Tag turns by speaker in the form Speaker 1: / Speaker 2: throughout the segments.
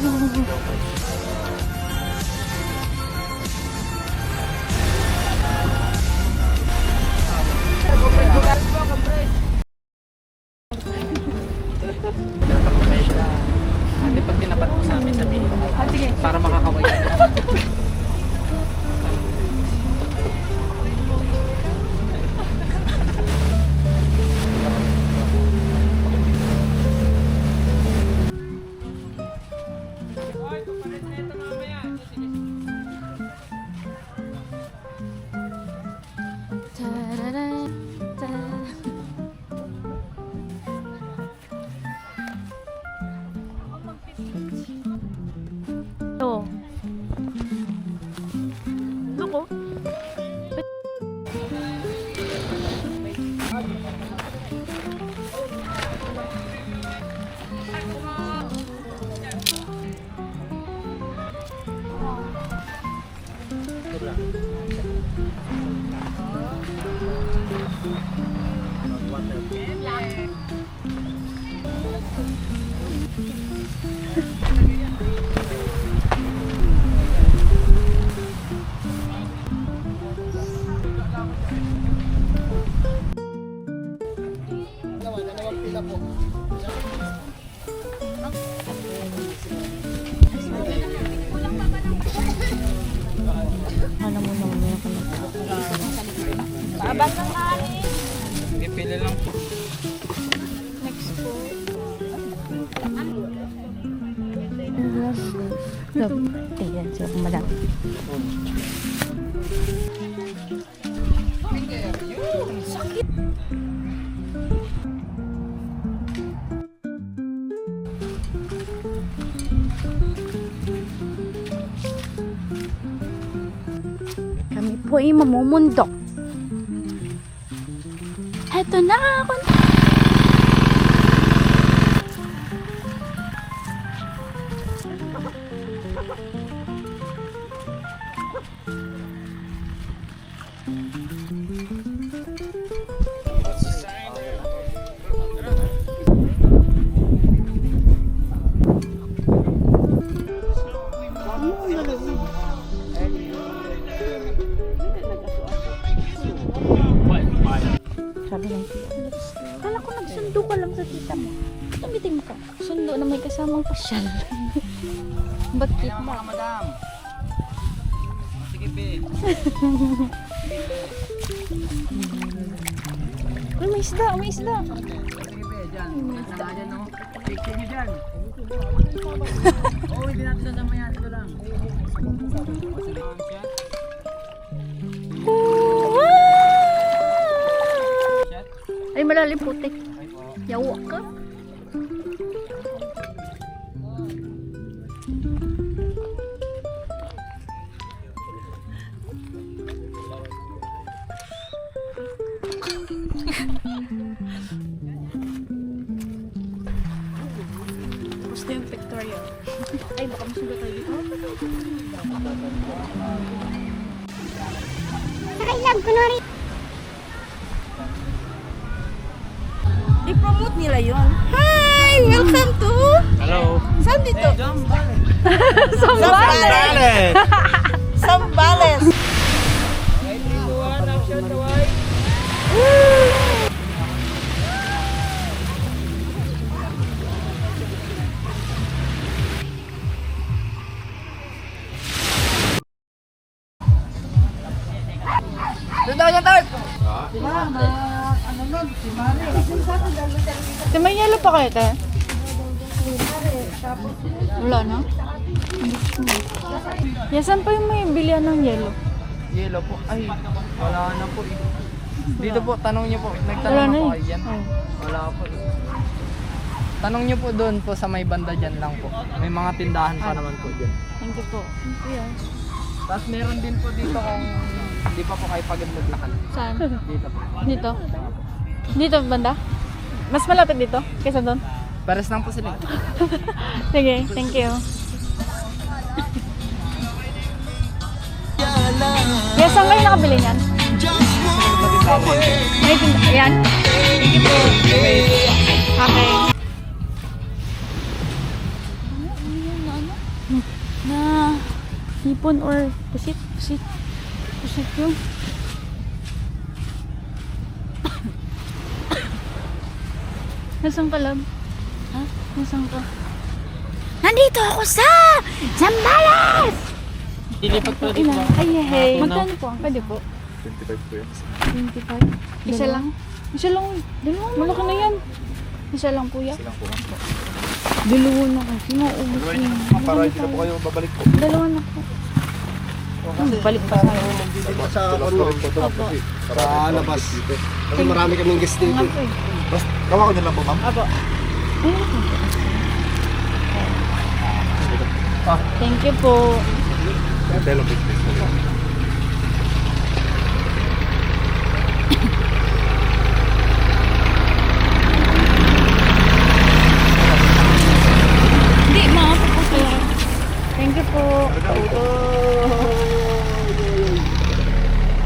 Speaker 1: Hindi pag tinapat mo sa amin sabihin. Para makakaway ka.
Speaker 2: Oh. Ako? Ano mo naman yung Abang ng ani.
Speaker 1: Pipili lang po.
Speaker 2: Next po. Ayan, siya madam. Sakit. Kami po ay mamumundok. Heto na ako. Sabi ng tita. Kala ko nagsundo ka lang sa tita mo. Tumiting mo ka. Sundo na may kasamang pasyal. Bakit
Speaker 1: Mga
Speaker 2: ba?
Speaker 1: madam. Sige, be.
Speaker 2: Uy, may isda, may isda.
Speaker 1: Sige, be. Dyan. Nasa nga dyan, no? Picture nyo dyan. Oo, hindi natin sasama yan. Ito lang.
Speaker 2: Ay, malalim putik. Yawa ka. Gusto yung pictorial. Ay, baka masugat tayo dito.
Speaker 3: Nakailag ko na rin.
Speaker 2: I-promote nila yun. Hi! Welcome to...
Speaker 1: Hello.
Speaker 2: Saan dito?
Speaker 1: Zambales.
Speaker 2: Sambales! Sambales!
Speaker 1: Doon daw niya, Tart.
Speaker 2: May yellow pa kayo, te? Wala na? Yasan pa yung may bilihan ng yellow?
Speaker 1: Yelo po. Ay, wala na po eh. Dito po, tanong niyo po.
Speaker 2: Wala
Speaker 1: Nagtanong
Speaker 2: na
Speaker 1: na po
Speaker 2: eh.
Speaker 1: kayo dyan.
Speaker 2: Oh.
Speaker 1: Wala po eh. Tanong niyo po doon po sa may banda dyan lang po. May mga tindahan pa naman po dyan.
Speaker 2: Thank you po.
Speaker 1: Tapos meron din po dito kung hindi pa po kayo pagod maglakad.
Speaker 2: Saan?
Speaker 1: Dito po.
Speaker 2: Dito? Dito banda? Mas malapit dito kaysa doon?
Speaker 1: Pares lang po sila.
Speaker 2: Sige, thank you. Yes, saan kayo nakabili niyan? May tinda. Ayan. Thank you po. Okay. Ano? Hipon or pusit? Pusit. Pusit yun. Nasaan ka, love? Ha? Nasaan ka? Nandito ako sa Zambales!
Speaker 1: Ilipat po dito ba?
Speaker 2: Ay, hey.
Speaker 1: Ano?
Speaker 2: Magkano po? Pwede po.
Speaker 3: 25 po yan.
Speaker 2: 25? Isa lang? Isa lang. Dalawa. Malaki na yan. Isa lang, kuya.
Speaker 3: Silang po.
Speaker 2: Dalawa na kasi. Maubos
Speaker 3: Dalawa
Speaker 2: na.
Speaker 3: yun. Para hindi na po kayo babalik po.
Speaker 2: Dalawa na po. Balik pa tayo.
Speaker 4: Sa ano,
Speaker 2: Opo.
Speaker 4: sa labas. Kasi marami kaming guest dito.
Speaker 2: Nga po eh.
Speaker 3: Basta, gawa ko na lang po, ma'am.
Speaker 2: Apo. Thank you po.
Speaker 3: Telo, please.
Speaker 2: Hindi, maapo po kayo. Thank you po.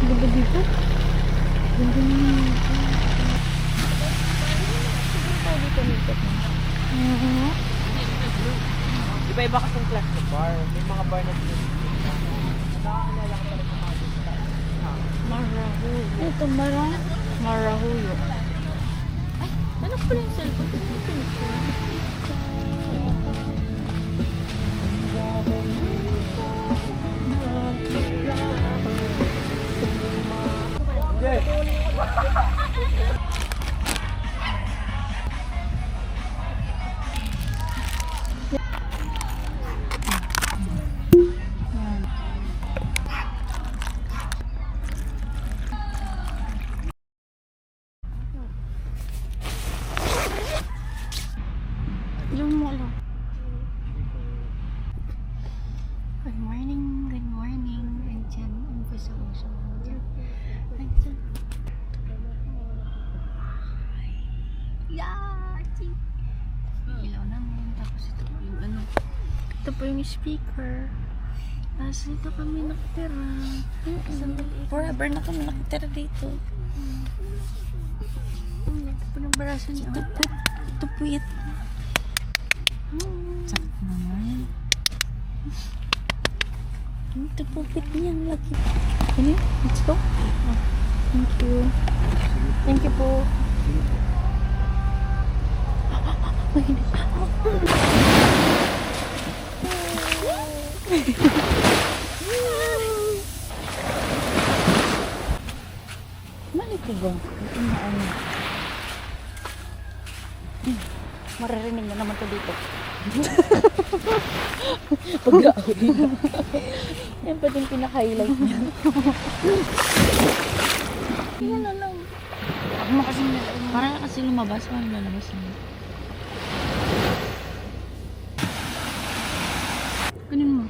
Speaker 2: Ganda dito. Ganda dito.
Speaker 1: Iba-iba kasing class ng bar. May mga bar na dito. Nakakilala ko talaga mga dito.
Speaker 2: Marahuyo. Ito, marahuyo. Ay, ano ko pala yung cellphone ko? Yung mo lang. Good morning, good morning. Andyan, ang gusto ko siya. Andyan. Yachi! Ilaw namin. Tapos ito po yung ano. Ito po yung speaker. Tapos dito kami nakatira. Forever na kami nakatira dito. Ito po yung baraso niya. Ito po ito. Sakit naman. Ito po pit niya lagi. Ano yun? Let's go. Thank you. Thank you po. Ay, hindi. Mali ko ba? Ano? Maririnig na naman to dito. Pag-aawin. Yan pa din pinaka-highlight niya. Yan na lang. Ako mo kasi para kasi lumabas. Parang lalabas na. Kanin mo.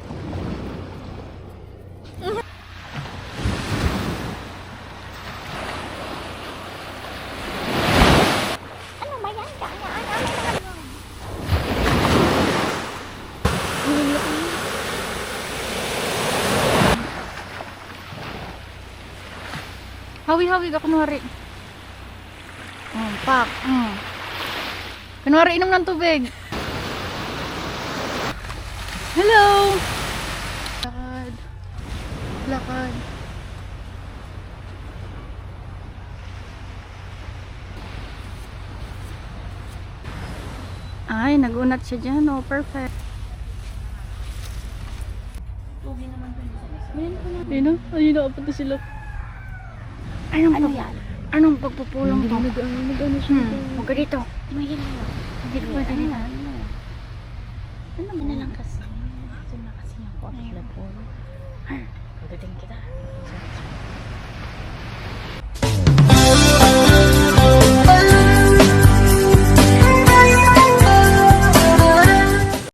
Speaker 2: Hawi-hawi ka kunwari. Pak. Kunwari inom ng tubig. Hello! Lakad. Lakad. Ay, nagunat siya dyan. Oh, perfect. Ayun na. Ayun na. Pati sila. Ano yan? Anong pagpupulong to? Nag-ano siya. Huwag ka dito. Mayan na. Hindi ko pwede na. Ano na lang kasi.